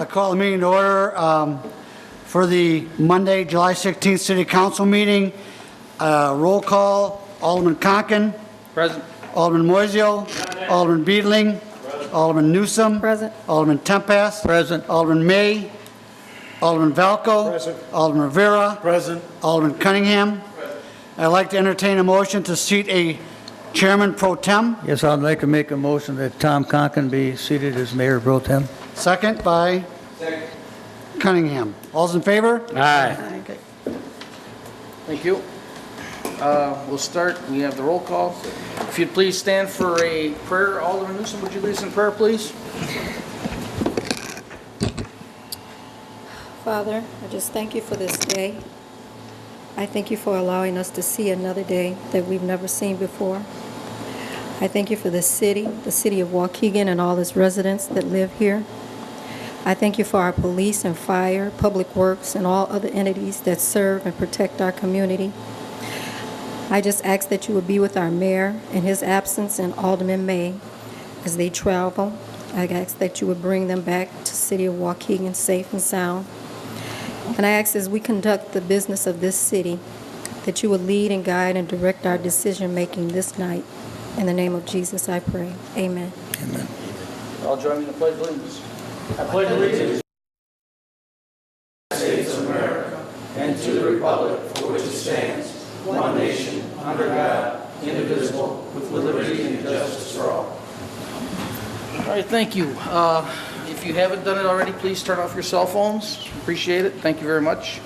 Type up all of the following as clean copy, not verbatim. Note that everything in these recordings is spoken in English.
I call the meeting to order for the Monday, July 16th City Council meeting. Roll call, Alderman Conken. Present. Alderman Moiseo. Alderman Beedling. Alderman Newsom. Present. Alderman Tempest. Present. Alderman May. Alderman Valco. Present. Alderman Rivera. Present. Alderman Cunningham. I'd like to entertain a motion to seat a chairman pro tem. Yes, I'd like to make a motion that Tom Conken be seated as Mayor Pro Tem. Second by Cunningham. All's in favor? Aye. Okay. Thank you. We'll start. We have the roll call. If you'd please stand for a prayer. Alderman Newsom, would you lead us in prayer, please? Father, I just thank you for this day. I thank you for allowing us to see another day that we've never seen before. I thank you for the city of Waukegan and all its residents that live here. I thank you for our police and fire, public works, and all other entities that serve and protect our community. I just ask that you would be with our mayor in his absence and Alderman May as they travel. I ask that you would bring them back to city of Waukegan safe and sound. And I ask as we conduct the business of this city, that you would lead and guide and direct our decision-making this night. In the name of Jesus, I pray. Amen. Amen. All join me in the pledge of allegiance. I pledge allegiance To the States of America and to the republic for which it stands, one nation, under God, indivisible, with liberty and justice for all. All right, thank you. If you haven't done it already, please turn off your cell phones. Appreciate it. Thank you very much.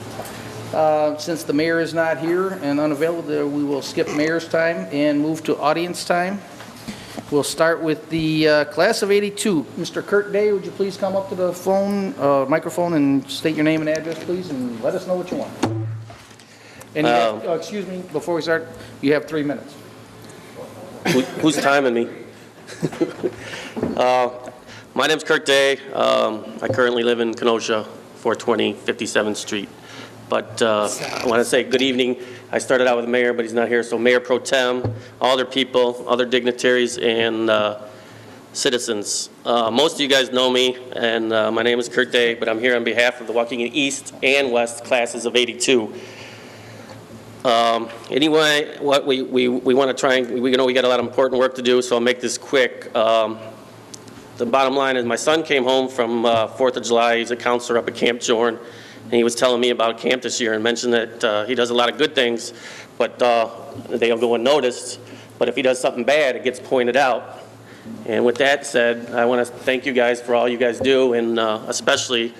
Since the mayor is not here and unavailable, we will skip mayor's time and move to audience time. We'll start with the class of 82. Mr. Kurt Day, would you please come up to the microphone and state your name and address, please, and let us know what you want. And excuse me, before we start, you have 3 minutes. Who's timing me? My name's Kurt Day. I currently live in Kenosha, 420 57th Street. But I want to say good evening. I started out with the mayor, but he's not here. So Mayor Pro Tem, all their people, other dignitaries, and citizens. Most of you guys know me, and my name is Kurt Day, but I'm here on behalf of the Waukegan East and West classes of 82. Anyway, what we want to try and, we got a lot of important work to do, so I'll make this quick. The bottom line is my son came home from 4th of July. He's a counselor up at Camp Jorn, and he was telling me about camp this year and mentioned that he does a lot of good things, but they'll go unnoticed. But if he does something bad, it gets pointed out. And with that said, I want to thank you guys for all you guys do, and especially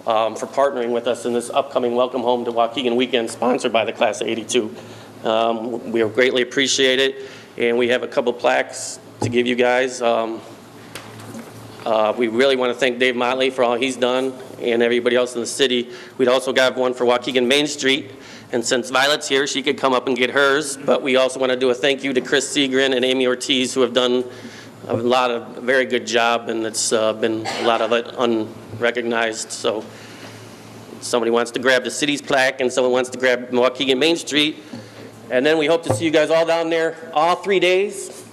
for partnering with us in this upcoming Welcome Home to Waukegan weekend sponsored by the Class of 82. We greatly appreciate it, and we have a couple plaques to give you guys. We really want to thank Dave Motley for all he's done and everybody else in the city. We'd also got one for Waukegan Main Street, and since Violet's here, she could come up and get hers. But we also want to do a thank you to Chris Segrin and Amy Ortiz, who have done a very good job, and it's been a lot of it unrecognized. So somebody wants to grab the city's plaque, and someone wants to grab Waukegan Main Street. And then we hope to see you guys all down there all 3 days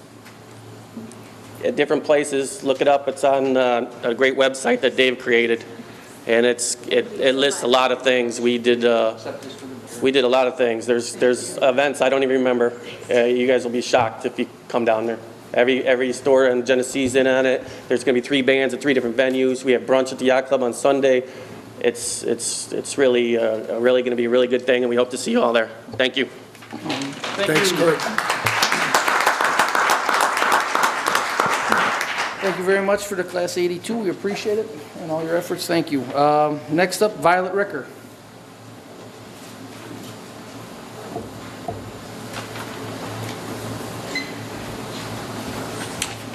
at different places. Look it up. It's on a great website that Dave created, and it lists a lot of things. We did a lot of things. There's events I don't even remember. You guys will be shocked if you come down there. Every store in Genesee's in on it. There's going to be 3 bands at 3 different venues. We have brunch at the Yacht Club on Sunday. It's really going to be a really good thing, and we hope to see you all there. Thank you. Thanks, Kurt. Thank you very much for the Class 82. We appreciate it and all your efforts. Thank you. Next up, Violet Ricker.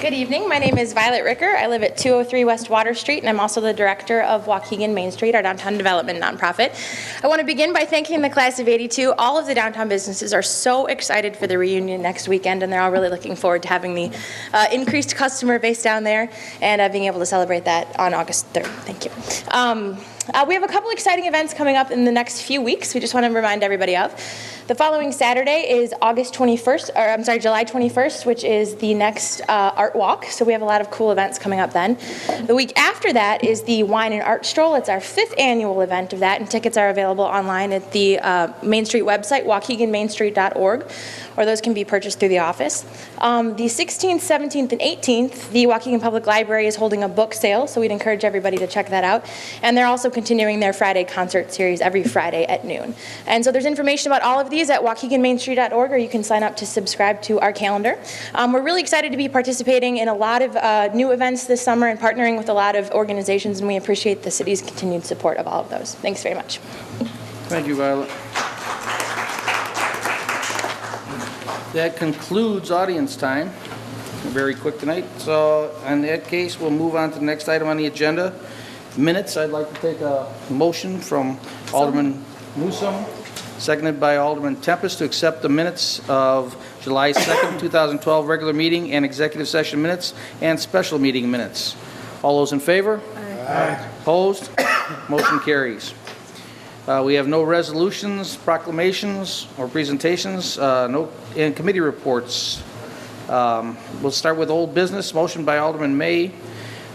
Good evening. My name is Violet Ricker. I live at 203 West Water Street, and I'm also the director of Waukegan Main Street, our downtown development nonprofit. I want to begin by thanking the Class of 82. All of the downtown businesses are so excited for the reunion next weekend, and they're all really looking forward to having the increased customer base down there and being able to celebrate that on August 3rd. Thank you. We have a couple exciting events coming up in the next few weeks we just want to remind everybody of. The following Saturday is July 21st, which is the next Art Walk. So we have a lot of cool events coming up then. The week after that is the Wine and Art Stroll. It's our 5th annual event of that, and tickets are available online at the Main Street website, waukeganmainstreet.org, or those can be purchased through the office. The 16th, 17th, and 18th, the Waukegan Public Library is holding a book sale, so we'd encourage everybody to check that out. And they're also continuing their Friday concert series every Friday at noon. And so there's information about all of these at waukeganmainstreet.org, or you can sign up to subscribe to our calendar. We're really excited to be participating in a lot of new events this summer and partnering with a lot of organizations, and we appreciate the city's continued support of all of those. Thanks very much. Thank you, Violet. That concludes audience time. Very quick tonight. So in that case, we'll move on to the next item on the agenda. Minutes. I'd like to take a motion from Alderman Newsom, seconded by Alderman Tempest, to accept the minutes of July 2nd, 2012 regular meeting and executive session minutes and special meeting minutes. All those in favor? Aye. Opposed? Motion carries. We have no resolutions, proclamations, or presentations, no and committee reports. We'll start with old business. Motion by Alderman May.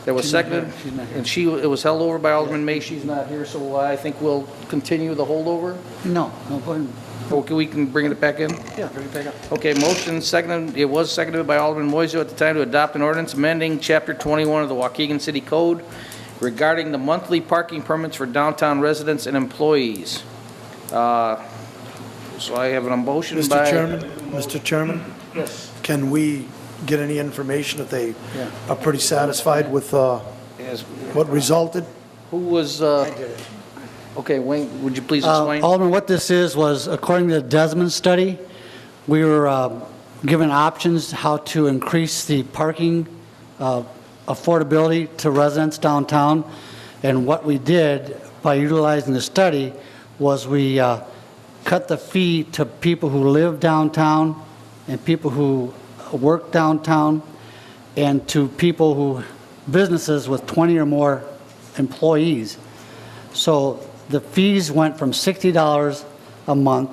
That was seconded, and it was held over by Alderman May. She's not here, so I think we'll continue the holdover. No, go ahead. Okay, we can bring it back in? Yeah, bring it back up. Okay, motion seconded. It was seconded by Alderman Moiseo at the time to adopt an ordinance amending Chapter 21 of the Waukegan City Code regarding the monthly parking permits for downtown residents and employees. So I have a motion by... Mr. Chairman, Yes. can we get any information if they are pretty satisfied with what resulted? Who was... Okay, Wayne, would you please explain? Alderman, what this was according to the Desmond study, we were given options how to increase the parking affordability to residents downtown. And what we did by utilizing the study was we cut the fee to people who live downtown and people who work downtown, and to people who, businesses with 20 or more employees. So the fees went from $60 a month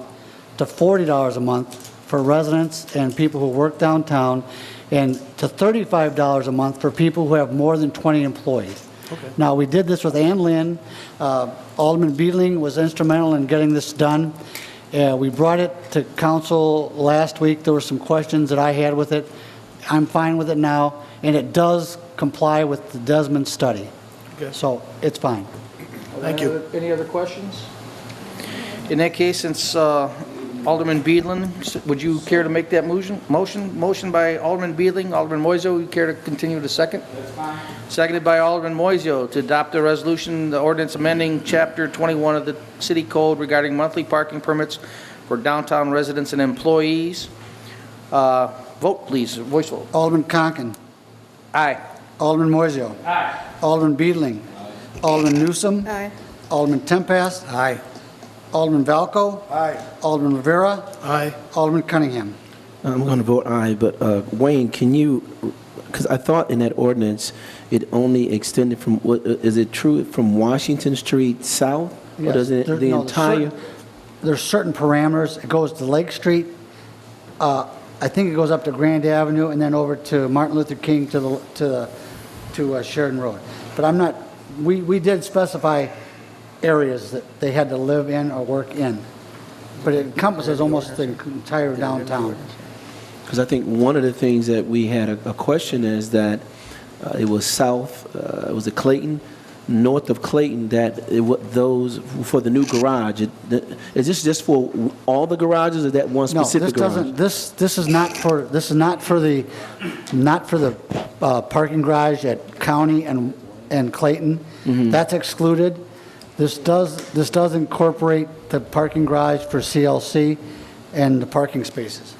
to $40 a month for residents and people who work downtown, and to $35 a month for people who have more than 20 employees. Okay. Now, we did this with Ann Lynn. Alderman Beedling was instrumental in getting this done. We brought it to council last week. There were some questions that I had with it. I'm fine with it now, and it does comply with the Desmond study. Okay. So it's fine. Thank you. Any other questions? In that case, since Alderman Beedling, would you care to make that motion? Motion by Alderman Beedling. Alderman Moiseo, would you care to continue the second? That's fine. Seconded by Alderman Moiseo to adopt a resolution, the ordinance amending Chapter 21 of the City Code regarding monthly parking permits for downtown residents and employees. Vote, please. Voice vote. Alderman Conken. Aye. Alderman Moiseo. Aye. Alderman Beedling. Alderman Newsom. Aye. Alderman Tempest. Aye. Alderman Valco. Aye. Alderman Rivera. Aye. Alderman Cunningham. I'm going to vote aye, but Wayne, can you, because I thought in that ordinance it only extended from, is it true, from Washington Street south? Or Yes, does it, there- the no, entire? There's certain parameters. It goes to Lake Street. I think it goes up to Grand Avenue and then over to Martin Luther King to Sheridan Road. But I'm not, we did specify areas that they had to live in or work in. But it encompasses almost the entire downtown. Because I think one of the things that we had a question is that it was south, it was at Clayton, north of Clayton, that those, for the new garage, is this just for all the garages or that one specific garage? No, this is not for the parking garage at County and Clayton. Mm-hmm. That's excluded. This does incorporate the parking garage for CLC and the parking spaces.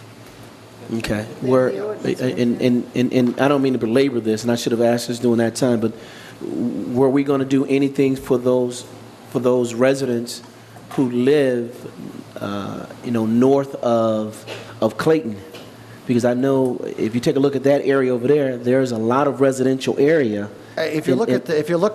Okay. And I don't mean to belabor this, and I should have asked this during that time, but were we going to do anything for those residents who live, north of Clayton? Because I know if you take a look at that area over there, there's a lot of residential area If you look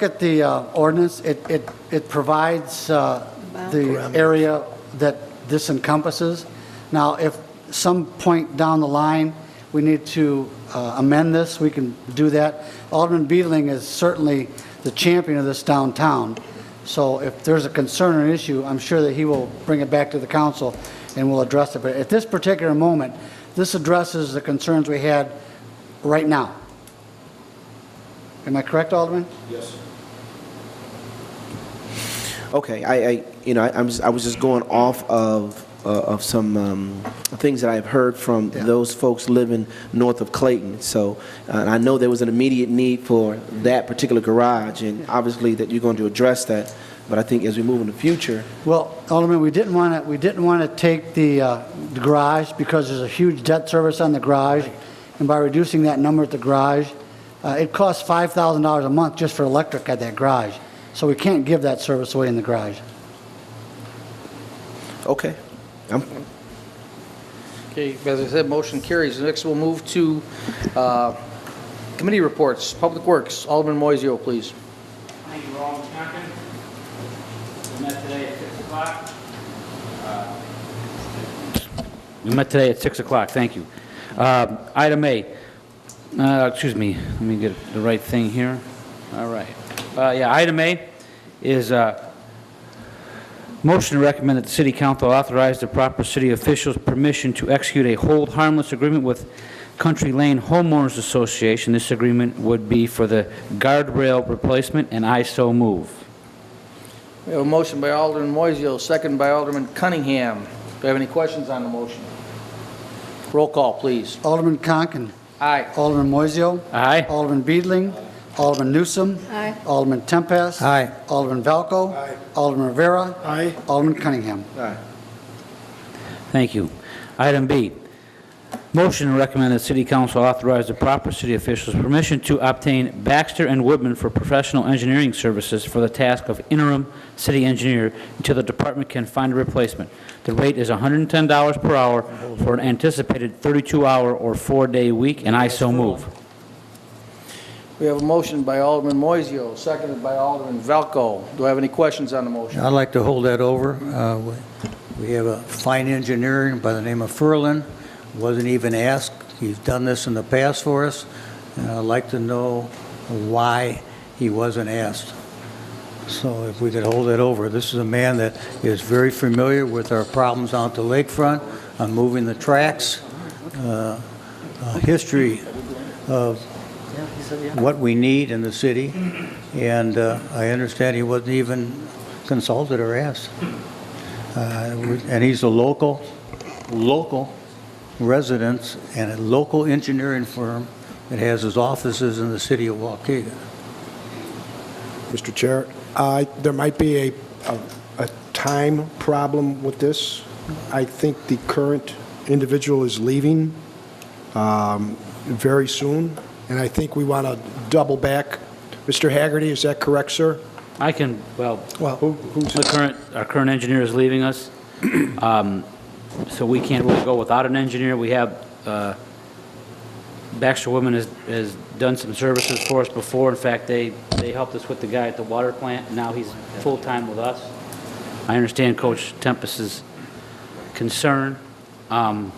at the ordinance, it provides the area that this encompasses. Now, if some point down the line, we need to amend this, we can do that. Alderman Beedling is certainly the champion of this downtown. So if there's a concern or an issue, I'm sure that he will bring it back to the council and we'll address it. But at this particular moment, this addresses the concerns we had right now. Am I correct, Alderman? Yes. Okay, I was just going off of some things that I've heard from those folks living north of Clayton. So I know there was an immediate need for that particular garage, and obviously that you're going to address that. But I think as we move in the future, Well, Alderman, we didn't want to take the garage because there's a huge debt service on the garage, and by reducing that number at the garage, it costs $5,000 a month just for electric at that garage. So we can't give that service away in the garage. okay. Okay, as I said, motion carries. Next, we'll move to committee reports. Public Works, Alderman Moiseo, please. Thank you, Alderman Conken. We met today at 6 o'clock. We met today at 6 o'clock, thank you. Item A, excuse me, let me get the right thing here. All right. Item A is motion to recommend that the City Council authorize the proper city officials permission to execute a hold harmless agreement with Country Lane Homeowners Association. This agreement would be for the guardrail replacement, and I so move. We have a motion by Alderman Moiseo, second by Alderman Cunningham. Do you have any questions on the motion? Roll call, please. Alderman Conken. Aye. Alderman Moiseo. Aye. Alderman Beedling. Alderman Newsom. Aye. Alderman Tempest. Aye. Alderman Valco. Aye. Alderman Rivera. Aye. Alderman Cunningham. Thank you. Item B, motion to recommend that City Council authorize the proper city officials permission to obtain Baxter and Woodman for professional engineering services for the task of interim city engineer until the department can find a replacement. The rate is $110 per hour for an anticipated 32-hour or 4-day week, and I so move. We have a motion by Alderman Moiseo, seconded by Alderman Valco. Do I have any questions on the motion? I'd like to hold that over. We have a fine engineer by the name of Furlan, wasn't even asked. He's done this in the past for us, and I'd like to know why he wasn't asked. So if we could hold it over. This is a man that is very familiar with our problems out the lakefront, on moving the tracks, history of what we need in the city, and I understand he wasn't even consulted or asked. And he's a local resident and a local engineering firm that has his offices in the city of Waukegan. Mr. Chair, there might be a time problem with this. I think the current individual is leaving very soon, and I think we want to double back. Mr. Haggerty, is that correct, sir? I can, well, Who's our current engineer is leaving us, so we can't really go without an engineer. We have, Baxter Woodman has done some services for us before. In fact, they helped us with the guy at the water plant, and now he's full-time with us. I understand Coach Tempest's concern, but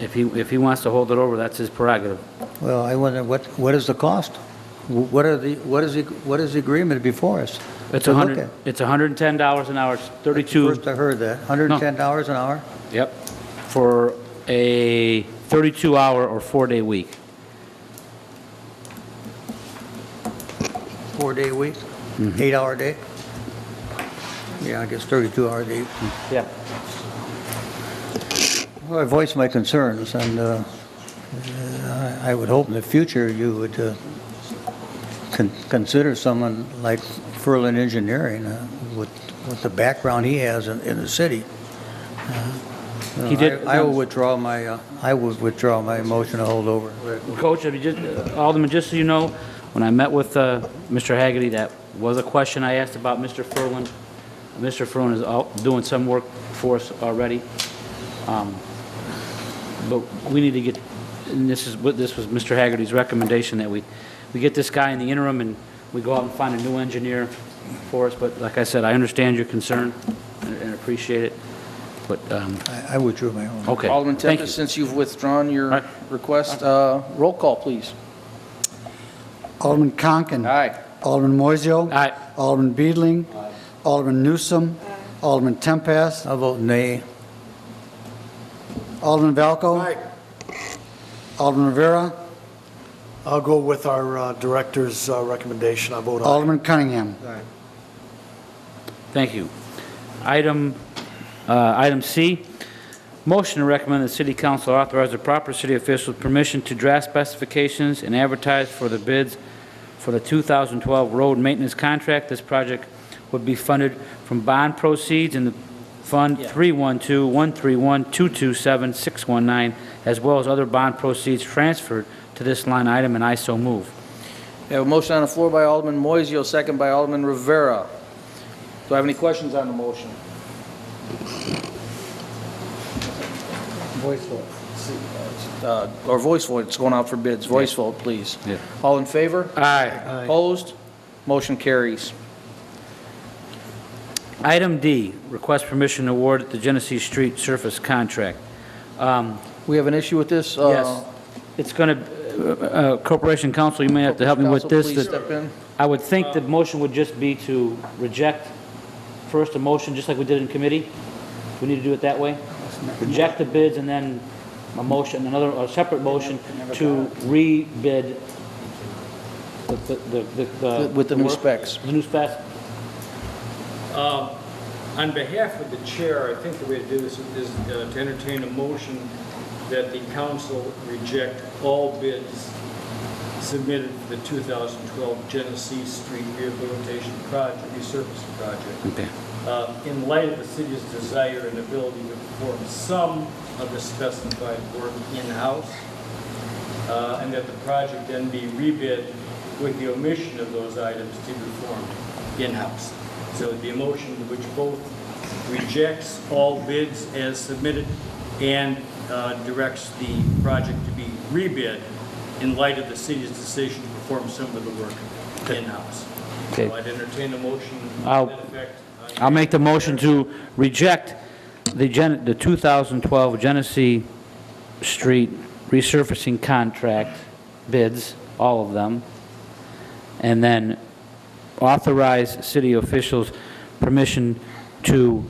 if he wants to hold it over, that's his prerogative. Well, I wonder what is the cost? What is the agreement before us? It's to look at? It's $110 an hour. It's 32. First I heard that, $110 an hour? Yep, for a 32-hour or 4-day week. 4-day week? 8-hour day? Yeah, I guess 32-hour day. Yeah. Well, I voiced my concerns, and I would hope in the future you would consider someone like Furlan Engineering with the background he has in the city. He did. I would withdraw my motion to hold over. Coach, Alderman, just so you know, when I met with Mr. Haggerty, that was a question I asked about Mr. Furlan. Mr. Furlan is out doing some work for us already. But we need to get, and this was Mr. Haggerty's recommendation, that we we get this guy in the interim and we go out and find a new engineer for us. But like I said, I understand your concern and appreciate it. But, I withdrew my own. okay. Alderman Thank you. Tempest, since you've withdrawn your Right. request, roll call, please. Alderman Conken. Aye. Alderman Moiseo. Aye. Alderman Beedling. Alderman Newsom. Alderman Tempest. I'll vote nay. Alderman Valco. Alderman Rivera. I'll go with our director's recommendation. I vote aye. Alderman Cunningham. Thank you. Item C, motion to recommend the city council authorize the proper city officials permission to draft specifications and advertise for the bids for the 2012 road maintenance contract. This project would be funded from bond proceeds in the Fund 312-131-227-619, as well as other bond proceeds transferred to this line item, and I so move. We have a motion on the floor by Alderman Moiseo, second by Alderman Rivera. Do I have any questions on the motion? Voice vote. Or voice vote, it's going out for bids. Voice vote, please. Yeah. All in favor? Aye. Opposed? Motion carries. Item D, request permission to award the Genesee Street surface contract. We have an issue with this? Yes. It's going to, Corporation Counsel, you may have to help me with this. Please step in. I would think the motion would just be to reject first a motion, just like we did in committee. We need to do it that way? Reject the bids and then a motion, a separate motion to re-bid With the new specs. The new specs. On behalf of the chair, I think the way to do this is to entertain a motion that the council reject all bids submitted for the 2012 Genesee Street Rehabilitation Project, resurfacing project. Okay. In light of the city's desire and ability to perform some of the specified work in-house, and that the project then be rebid with the omission of those items to be performed in-house. So it'd be a motion which both rejects all bids as submitted and directs the project to be rebid in light of the city's decision to perform some of the work in-house. Okay. So I'd entertain a motion to I'll- that effect. I'll make the motion to reject the 2012 Genesee Street resurfacing contract bids, all of them, and then authorize city officials permission to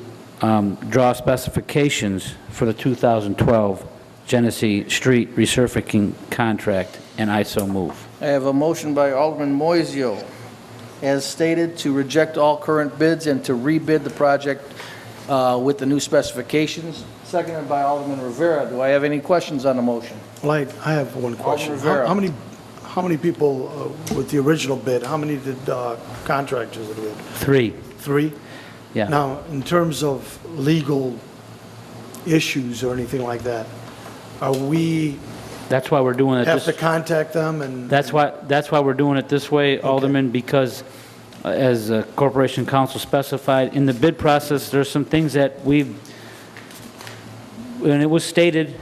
draw specifications for the 2012 Genesee Street resurfacing contract, and I so move. I have a motion by Alderman Moiseo, as stated, to reject all current bids and to rebid the project with the new specifications, seconded by Alderman Rivera. Do I have any questions on the motion? Well, I have one question. Rivera. How many people with the original bid, how many did contractors that bid? 3, 3? yeah. Now, in terms of legal issues or anything like that, are we That's why we're doing it have this to contact them and? That's why we're doing it this way, Alderman, because as Corporation Counsel specified, in the bid process, there's some things that and it was stated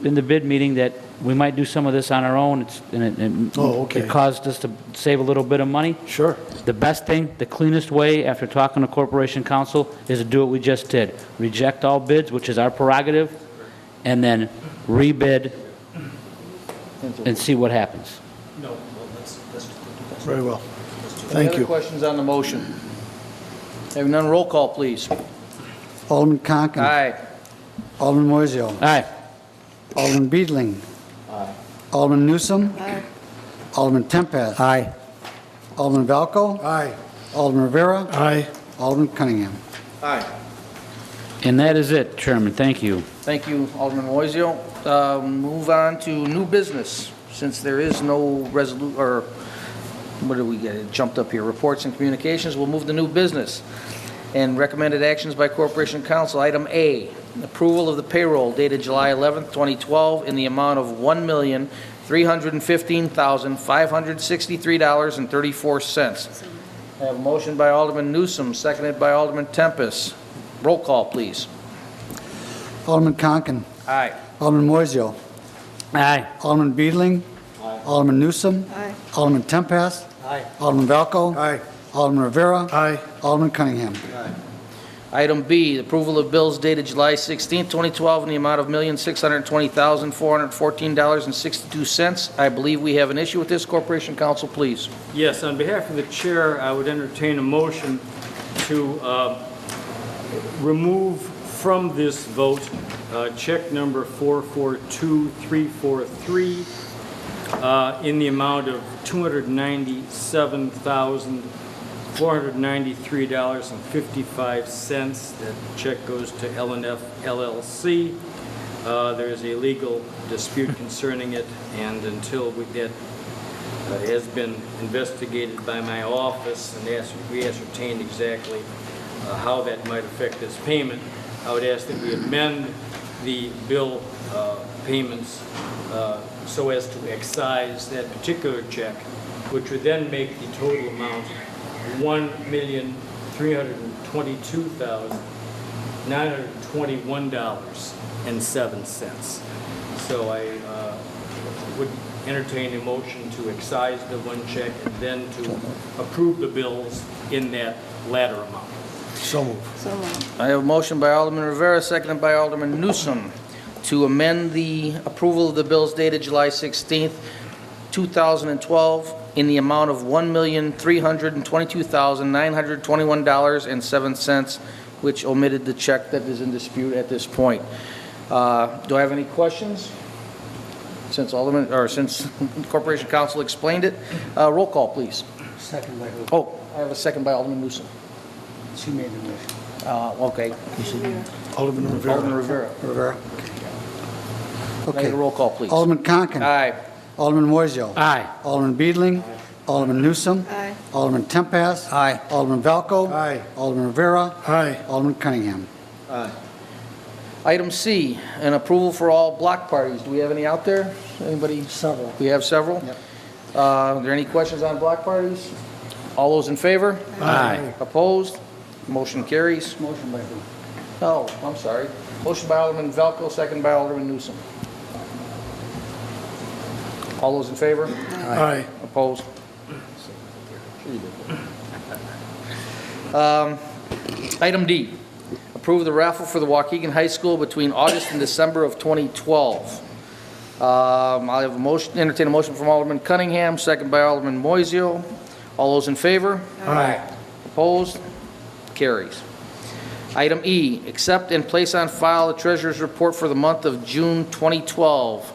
in the bid meeting that we might do some of this on our own, Oh, okay. it caused us to save a little bit of money. Sure. The best thing, the cleanest way, after talking to Corporation Counsel, is to do what we just did. Reject all bids, which is our prerogative, and then rebid and see what happens. No, well, let's Very well. Any Thank other you. questions on the motion? Having none, roll call, please. Alderman Conken. Aye. Alderman Moiseo. Aye. Alderman Beedling. Alderman Newsom. Alderman Tempest. Aye. Alderman Valco. Aye. Alderman Rivera. Aye. Alderman Cunningham. Aye. And that is it, Chairman. Thank you. Thank you, Alderman Moiseo. Move on to new business, since there is no or what did we get? It jumped up here. Reports and communications. We'll move to new business. And recommended actions by Corporation Council. Item A, approval of the payroll dated July 11th, 2012 in the amount of $1,315,563.34. I have a motion by Alderman Newsom, seconded by Alderman Tempest. Roll call, please. Alderman Conken. Aye. Alderman Moiseo. Aye. Alderman Beedling. Alderman Newsom. Aye. Alderman Tempest. Aye. Alderman Valco. Aye. Alderman Rivera. Aye. Alderman Cunningham. Item B, approval of bills dated July 16, 2012, in the amount of $1,620,414.62. I believe we have an issue with this. Corporation Counsel, please. Yes, on behalf of the chair, I would entertain a motion to remove from this vote check number 442343 in the amount of $297,493.55. That check goes to L&F LLC. There is a legal dispute concerning it, and until that has been investigated by my office and we ascertained exactly how that might affect this payment, I would ask that we amend the bill payments so as to excise that particular check, which would then make the total amount $1,322,921.07. So I would entertain a motion to excise the one check and then to approve the bills in that latter amount. So moved. So moved. I have a motion by Alderman Rivera, seconded by Alderman Newsom, to amend the approval of the bills dated July 16th, 2012, in the amount of $1,322,921.07, which omitted the check that is in dispute at this point. Do I have any questions? Since Corporation Counsel explained it, roll call, please. Second by who? Oh, I have a second by Alderman Newsom. She made the motion. Okay. Alderman Rivera. Alderman Rivera. Rivera. Make Okay. a roll call, please. Alderman Conken. Aye. Alderman Moiseo. Aye. Alderman Beedling. Alderman Newsom. Aye. Alderman Tempest. Aye. Alderman Valco. Aye. Alderman Rivera. Aye. Alderman Cunningham. Item C, an approval for all block parties. Do we have any out there? Anybody? Several. We have several? Yep. Are there any questions on block parties? All those in favor? Aye. Opposed? Motion carries. Motion by who? Oh, I'm sorry. Motion by Alderman Valco, second by Alderman Newsom. All those in favor? Aye. Opposed? Item D, approve the raffle for the Waukegan High School between August and December of 2012. I'll have a motion, entertain a motion from Alderman Cunningham, second by Alderman Moiseo. All those in favor? Aye. Opposed? Carries. Item E, accept and place on file the treasurer's report for the month of June 2012.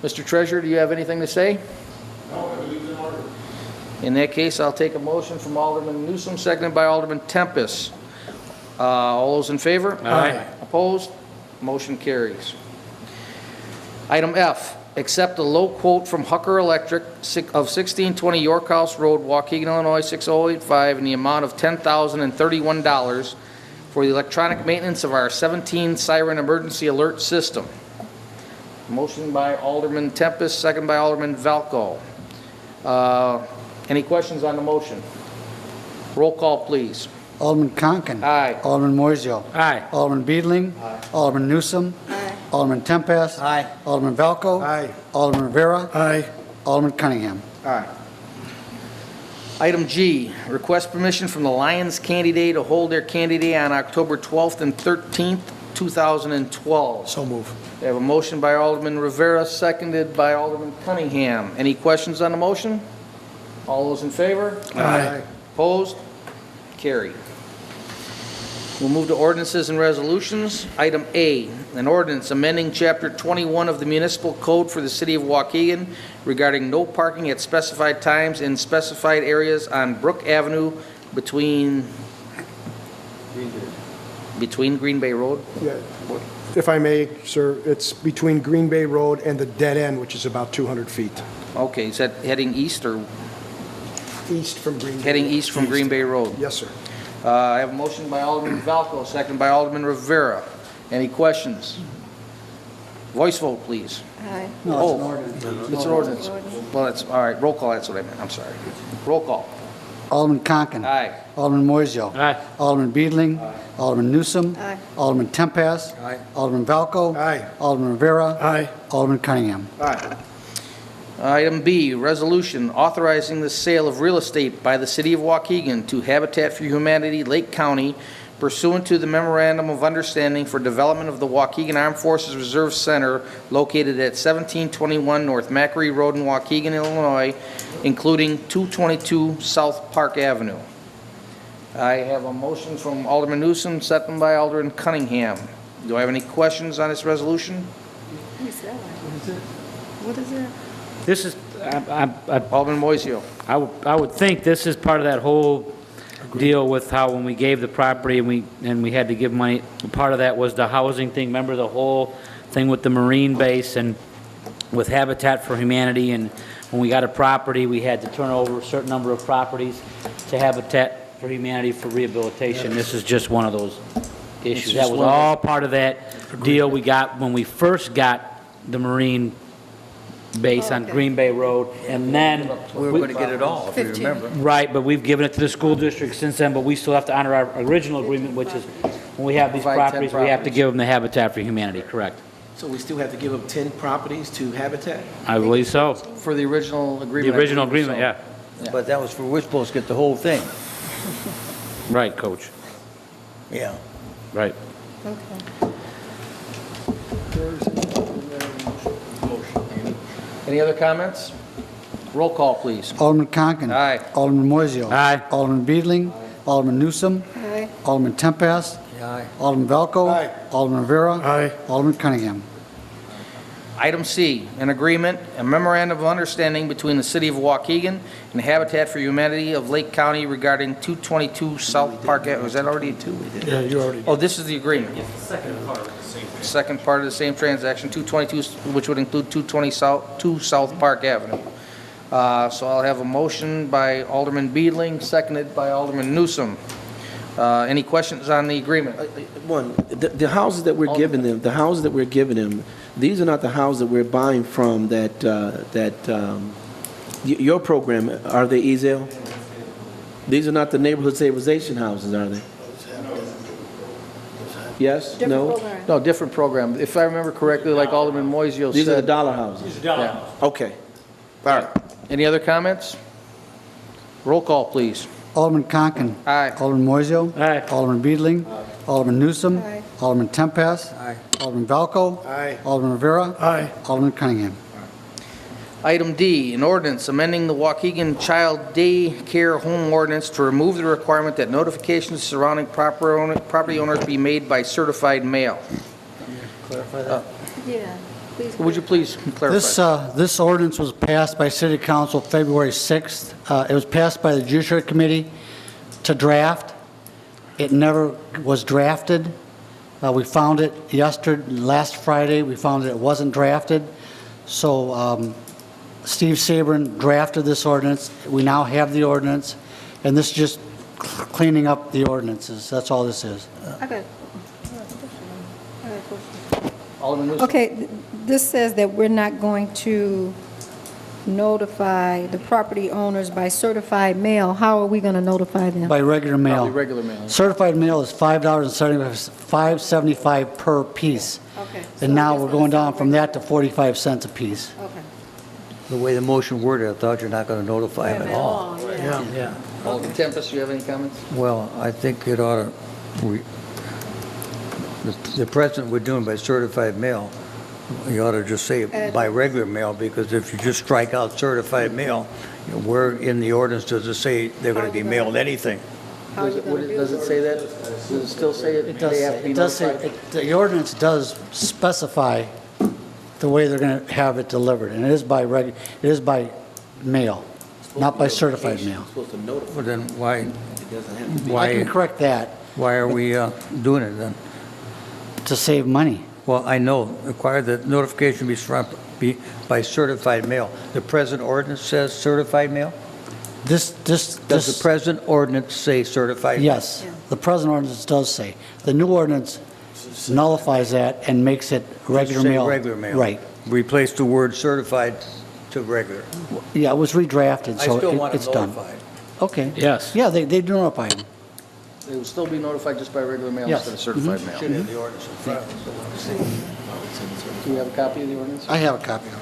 Mr. Treasurer, do you have anything to say? No, everything's in order. In that case, I'll take a motion from Alderman Newsom, seconded by Alderman Tempest. All those in favor? Aye. Opposed? Motion carries. Item F, accept a low quote from Hucker Electric of 1620 York House Road, Waukegan, Illinois 60085, in the amount of $10,031 for the electronic maintenance of our 17 siren emergency alert system. Motion by Alderman Tempest, second by Alderman Valco. Any questions on the motion? Roll call, please. Alderman Conken. Aye. Alderman Moiseo. Aye. Alderman Beedling. Alderman Newsom. Aye. Alderman Tempest. Aye. Alderman Valco. Aye. Alderman Rivera. Aye. Alderman Cunningham. Aye. Item G, request permission from the Lions Candy Day to hold their Candy Day on October 12th and 13th, 2012. So move. We have a motion by Alderman Rivera, seconded by Alderman Cunningham. Any questions on the motion? All those in favor? Aye. Opposed? Carried. We'll move to ordinances and resolutions. Item A, an ordinance amending Chapter 21 of the Municipal Code for the City of Waukegan regarding no parking at specified times in specified areas on Brook Avenue between Green Bay Road. Yeah. If I may, sir, it's between Green Bay Road and the dead end, which is about 200 feet. Okay, is that heading east or East from Green Bay. heading east from Green Bay Road? Yes, sir. I have a motion by Alderman Valco, second by Alderman Rivera. Any questions? Voice vote, please. Aye. No, it's an ordinance. It's an ordinance. Well, that's, all right, roll call, that's what I meant, I'm sorry. Roll call. Alderman Conken. Aye. Alderman Moiseo. Aye. Alderman Beedling. Alderman Newsom. Aye. Alderman Tempest. Aye. Alderman Valco. Aye. Alderman Rivera. Aye. Alderman Cunningham. Aye. Item B, resolution authorizing the sale of real estate by the City of Waukegan to Habitat for Humanity, Lake County, pursuant to the Memorandum of Understanding for Development of the Waukegan Armed Forces Reserve Center located at 1721 North Macquarie Road in Waukegan, Illinois, including 222 South Park Avenue. I have a motion from Alderman Newsom, second by Alderman Cunningham. Do I have any questions on this resolution? What is it? This is, Alderman Moiseo. I would think this is part of that whole deal with how when we gave the property and we had to give money, part of that was the housing thing. Remember the whole thing with the Marine base and with Habitat for Humanity, and when we got a property, we had to turn over a certain number of properties to Habitat for Humanity for rehabilitation. This is just one of those issues. That was all part of that deal we got when we first got the Marine base on Green Bay Road, and then We were going to get it all, if you 15. remember. right, but we've given it to the school district since then, but we still have to honor our original agreement, which is when we have these Provide 10 properties, we have to properties. give them to Habitat for Humanity, correct? So we still have to give them 10 properties to Habitat? I believe so. For the original The agreement. original I believe agreement, so. yeah. But that was for, we're supposed to get the whole thing. Right, Coach, Yeah. right. Okay. Any other comments? Roll call, please. Alderman Conken. Aye. Alderman Moiseo. Aye. Alderman Beedling. Alderman Newsom. Aye. Alderman Tempest. Aye. Alderman Valco. Aye. Alderman Rivera. Aye. Alderman Cunningham. Item C, an agreement, a memorandum of understanding between the City of Waukegan and Habitat for Humanity of Lake County regarding 222 South Park Avenue. Was that already two? Yeah, you already. Oh, this is the agreement. Second part of the same thing. Second part of the same transaction, 222, which would include 220 2 South Park Avenue. So I'll have a motion by Alderman Beedling, seconded by Alderman Newsom. Any questions on the agreement? One, the houses that we're giving them, these are not the houses that we're buying from your program, are they, Ezel? These are not the neighborhood stabilization houses, are they? Yes? Different No? program. No, different program. If I remember correctly, like Alderman Moiseo These are the said. dollar houses? These are dollar Yeah. houses. Okay. All right. Any other comments? Roll call, please. Alderman Conken. Aye. Alderman Moiseo. Aye. Alderman Beedling. Alderman Newsom. Aye. Alderman Tempest. Aye. Alderman Valco. Aye. Alderman Rivera. Aye. Alderman Cunningham. Item D, an ordinance amending the Waukegan Child Day Care Home Ordinance to remove the requirement that notifications surrounding property owners be made by certified mail. Yeah, please. Would you please clarify? This ordinance was passed by City Council February 6th. It was passed by the Judiciary Committee to draft. It never was drafted. We found it last Friday, we found that it wasn't drafted. So Steve Sabrin drafted this ordinance. We now have the ordinance, and this is just cleaning up the ordinances. That's all this is. Okay. Alderman Newsom? Okay, this says that we're not going to notify the property owners by certified mail. How are we going to notify them? By regular mail. Probably regular mail. Certified mail is $5.75 per piece. Okay. And now we're going down from that to 45 cents a piece. Okay. The way the motion worded, I thought you're not going to notify them at all. Yeah. Alderman Tempest, do you have any comments? Well, I think it ought to, the precedent we're doing by certified mail, you ought to just say by regular mail, because if you just strike out certified mail, where in the ordinance does it say they're going to be mailed anything? How are you going to do Does it say that? Does it still say it? It does They have to say, be it does say, notified? the ordinance does specify the way they're going to have it delivered, and it is by mail, not by certified mail. Supposed to notify. Well, then why, It doesn't have to be. I can why, correct that why are we doing it then? to save money. Well, I know, require that notification be by certified mail. The present ordinance says certified mail? Does the present ordinance say certified mail? Yes, the present ordinance does say. The new ordinance nullifies that and makes it regular Say mail. regular mail. Right. Replace the word certified to regular. Yeah, it was redrafted, I so still want it's it done. notified. Okay. Yes. Yeah, they do notify them. They will still be notified just by regular mail Yes. instead of certified mail. Should have the ordinance in front of us. Do you have a copy of the ordinance? I have a copy of it.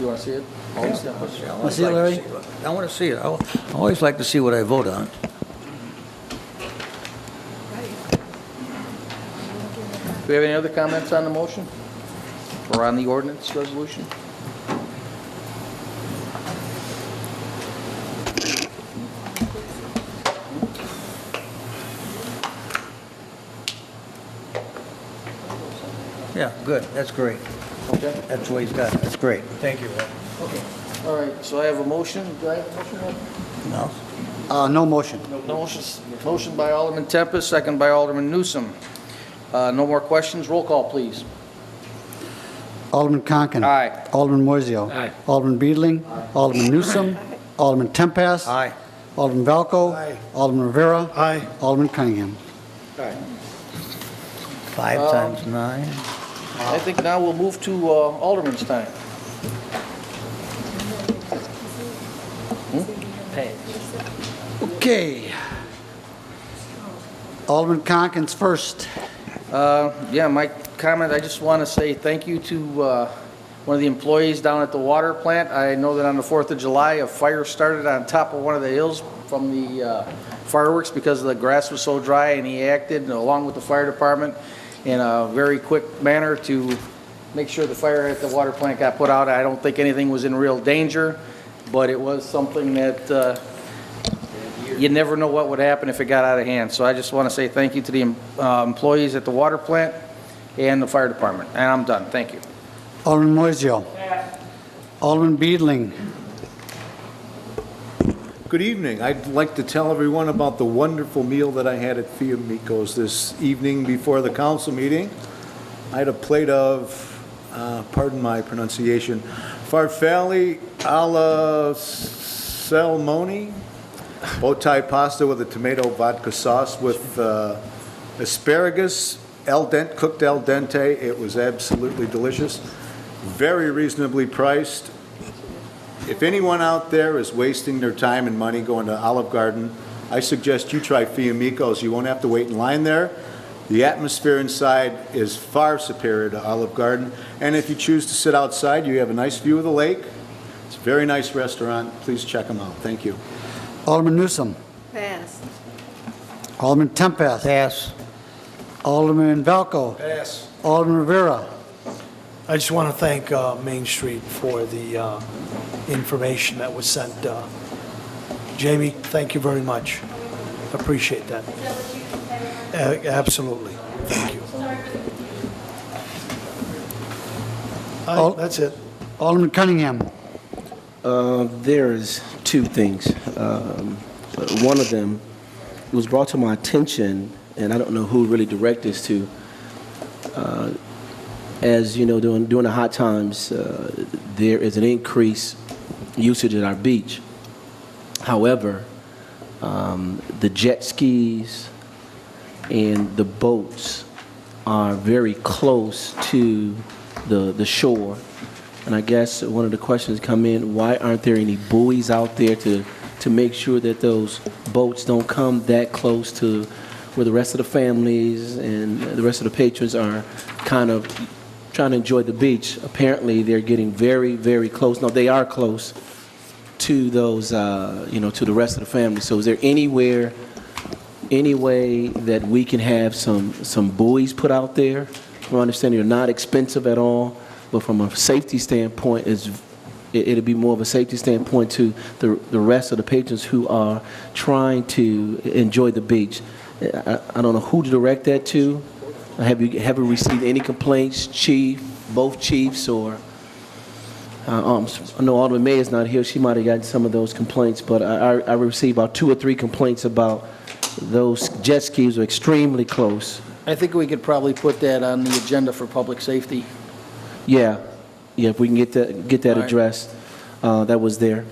You want to see it? Want to see it, Larry? I want to see it. I always like to see what I vote on. Do we have any other comments on the motion? Or on the ordinance resolution? Yeah, good, that's great. Okay. That's what he's got, that's great. Thank you. All right, so I have a motion. Do I have a motion? Ed? No? No motion. Motion by Alderman Tempest, second by Alderman Newsom. No more questions. Roll call, please. Alderman Conken. Aye. Alderman Moiseo. Aye. Alderman Beedling. Alderman Newsom. Alderman Tempest. Aye. Alderman Valco. Aye. Alderman Rivera. Aye. Alderman Cunningham. 5 times 9. I think now we'll move to Alderman's time. Okay. Alderman Conken's first. Yeah, my comment, I just want to say thank you to one of the employees down at the water plant. I know that on the 4th of July, a fire started on top of one of the hills from the fireworks because the grass was so dry, and he acted, along with the fire department, in a very quick manner to make sure the fire at the water plant got put out. I don't think anything was in real danger, but it was something that you never know what would happen if it got out of hand. So I just want to say thank you to the employees at the water plant and the fire department. And I'm done. Thank you. Alderman Moiseo. Alderman Beedling. Good evening. I'd like to tell everyone about the wonderful meal that I had at Fiammico's this evening before the council meeting. I had a plate of, pardon my pronunciation, farfalle alla salmone, bow tie pasta with a tomato vodka sauce with asparagus, cooked al dente. It was absolutely delicious. Very reasonably priced. If anyone out there is wasting their time and money going to Olive Garden, I suggest you try Fiammico's. You won't have to wait in line there. The atmosphere inside is far superior to Olive Garden. And if you choose to sit outside, you have a nice view of the lake. It's a very nice restaurant. Please check them out. Thank you. Alderman Newsom. Pass. Alderman Tempest. Pass. Alderman Valco. Pass. Alderman Rivera. I just want to thank Main Street for the information that was sent. Jamie, thank you very much. Appreciate that. Absolutely. Thank you. That's it. Alderman Cunningham. There's 2 things. One of them, it was brought to my attention, and I don't know who really directed this to, as you know, during the hot times, there is an increased usage at our beach. However, the jet skis and the boats are very close to the shore. And I guess one of the questions come in, why aren't there any buoys out there to make sure that those boats don't come that close to where the rest of the families and the rest of the patrons are kind of trying to enjoy the beach? Apparently, they're getting very, very close. No, they are close to those, to the rest of the family. So is there any way that we can have some buoys put out there? From my understanding, they're not expensive at all, but from a safety standpoint, it'll be more of a safety standpoint to the rest of the patrons who are trying to enjoy the beach. I don't know who to direct that to. Have you received any complaints, chief, both chiefs, or I know Alderman May is not here. She might have gotten some of those complaints, but I received about 2 or 3 complaints about those jet skis are extremely close. I think we could probably put that on the agenda for public safety. Yeah, if we can get that Right. addressed, that was there.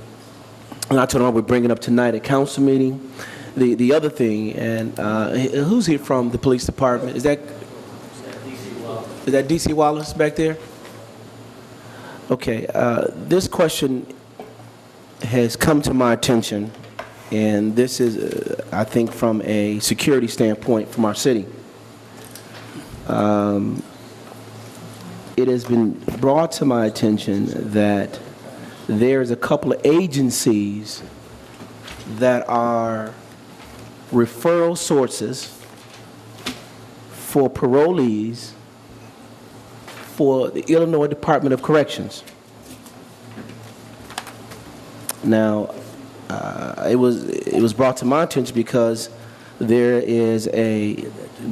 And I told them we're bringing up tonight at council meeting. The other thing, and who's here from the police department? Is that DC Wallace back there? Okay, this question has come to my attention, and this is, I think, from a security standpoint from our city. It has been brought to my attention that there's a couple of agencies that are referral sources for parolees for the Illinois Department of Corrections. Now, it was brought to my attention because there is a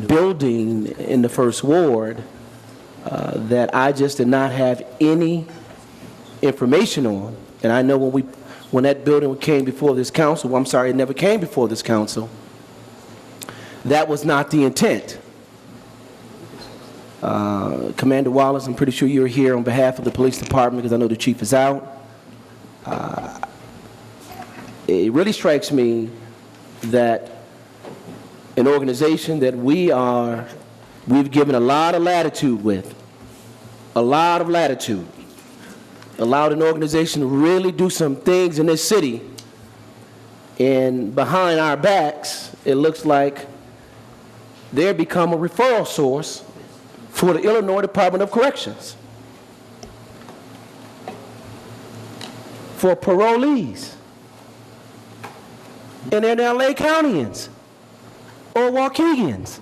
building in the First Ward that I just did not have any information on. And I know when that building came before this council, well, I'm sorry, it never came before this council, that was not the intent. Commander Wallace, I'm pretty sure you're here on behalf of the police department because I know the chief is out. It really strikes me that an organization that we've given a lot of latitude with, allowed an organization to really do some things in this city, and behind our backs, it looks like they've become a referral source for the Illinois Department of Corrections, for parolees. And they're now Lake Countyans or Waukegans.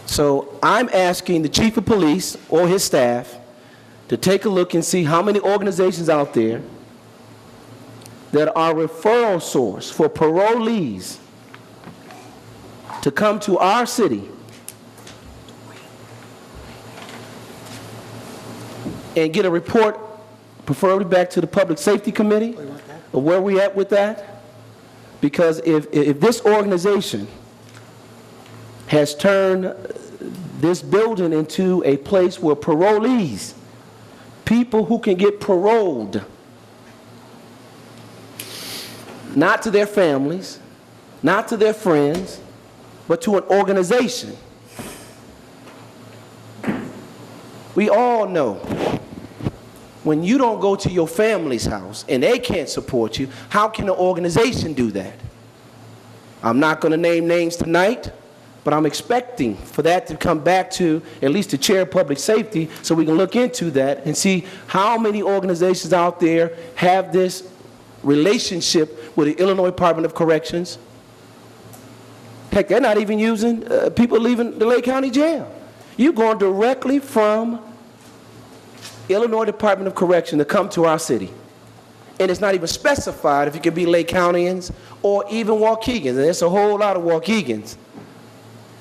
So I'm asking the chief of police or his staff to take a look and see how many organizations out there that are referral source for parolees to come to our city and get a report, preferably back to the Public Safety Committee, of where we at with that. Because if this organization has turned this building into a place where parolees, people who can get paroled, not to their families, not to their friends, but to an organization. We all know when you don't go to your family's house and they can't support you, how can an organization do that? I'm not going to name names tonight, but I'm expecting for that to come back to at least the chair of public safety so we can look into that and see how many organizations out there have this relationship with the Illinois Department of Corrections. Heck, they're not even using people leaving the Lake County Jail. You're going directly from Illinois Department of Correction to come to our city. And it's not even specified if you can be Lake Countyans or even Waukegans. And there's a whole lot of Waukegans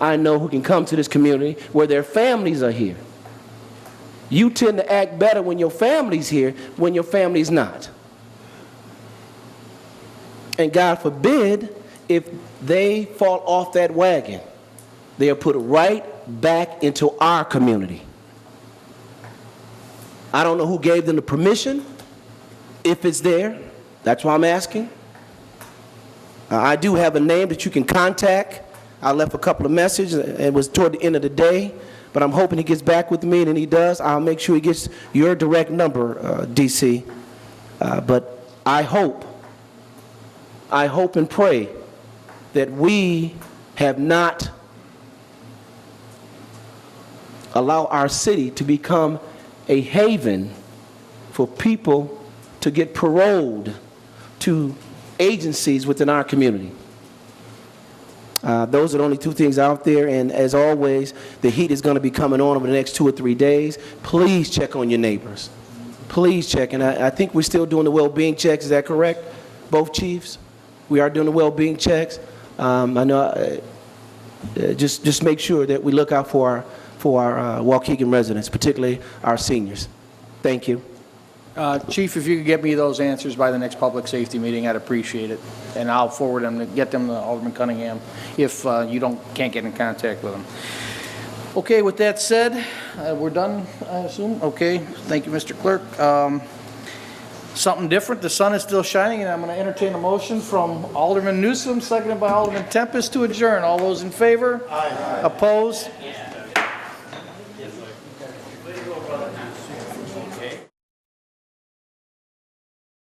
I know who can come to this community where their families are here. You tend to act better when your family's here, when your family's not. And God forbid if they fall off that wagon, they are put right back into our community. I don't know who gave them the permission, if it's there. That's why I'm asking. I do have a name that you can contact. I left a couple of messages. It was toward the end of the day, but I'm hoping he gets back with me, and if he does, I'll make sure he gets your direct number, DC. But I hope and pray that we have not allowed our city to become a haven for people to get paroled to agencies within our community. Those are the only two things out there, and as always, the heat is going to be coming on over the next 2 or 3 days. Please check on your neighbors. Please check, and I think we're still doing the well-being checks. Is that correct? Both chiefs? We are doing the well-being checks. I know. Just make sure that we look out for our Waukegan residents, particularly our seniors. Thank you. Chief, if you could get me those answers by the next public safety meeting, I'd appreciate it. And I'll forward them, get them to Alderman Cunningham if you can't get in contact with them. Okay, with that said, we're done, I assume? Okay, thank you, Mr. Clerk. Something different, the sun is still shining, and I'm going to entertain a motion from Alderman Newsom, seconded by Alderman Tempest, to adjourn. All those in favor? Aye. Opposed?